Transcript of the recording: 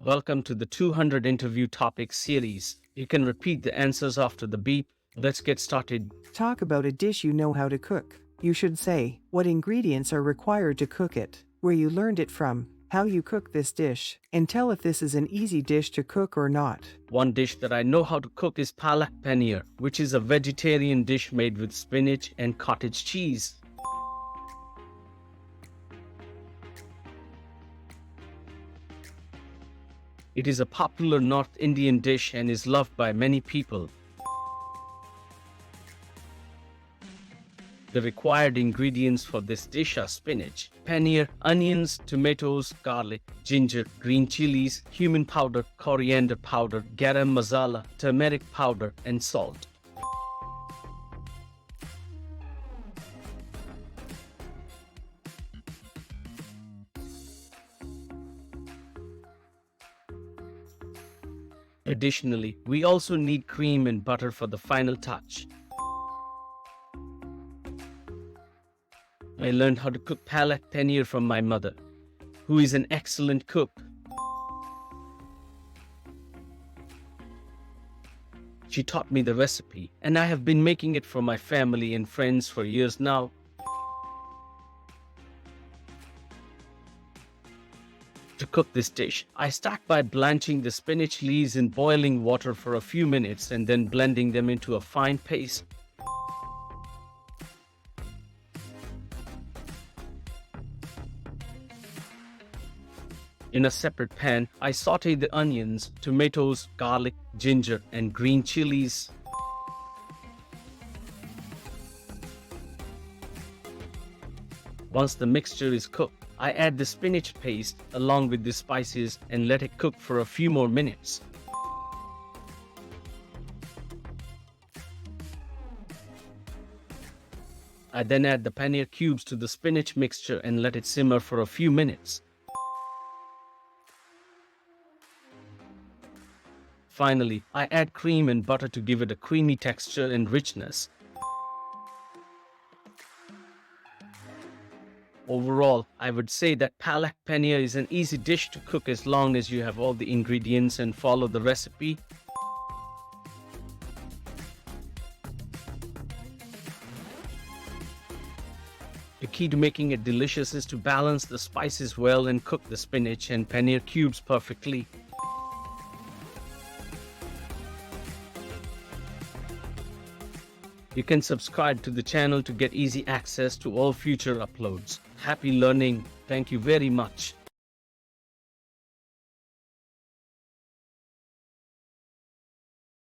Welcome to the 200 interview topic series. You can repeat the answers after the beep. Let's get started. Talk about a dish you know how to cook. You should say what ingredients are required to cook it, where you learned it from, how you cook this dish, and tell if this is an easy dish to cook or not. One dish that I know how to cook is Palak Paneer, which is a vegetarian dish made with spinach and cottage cheese. It is a popular North Indian dish and is loved by many people. The required ingredients for this dish are spinach, paneer, onions, tomatoes, garlic, ginger, green chilies, cumin powder, coriander powder, garam masala, turmeric powder, and salt. Additionally, we also need cream and butter for the final touch. I learned how to cook Palak Paneer from my mother, who is an excellent cook. She taught me the recipe, and I have been making it for my family and friends for years now. To cook this dish, I start by blanching the spinach leaves in boiling water for a few minutes and then blending them into a fine paste. In a separate pan, I saute the onions, tomatoes, garlic, ginger, and green chilies. Once the mixture is cooked, I add the spinach paste along with the spices and let it cook for a few more minutes. I then add the paneer cubes to the spinach mixture and let it simmer for a few minutes. Finally, I add cream and butter to give it a creamy texture and richness. Overall, I would say that Palak Paneer is an easy dish to cook as long as you have all the ingredients and follow the recipe. The key to making it delicious is to balance the spices well and cook the spinach and paneer cubes perfectly. You can subscribe to the channel to get easy access to all future uploads. Happy learning. Thank you very much.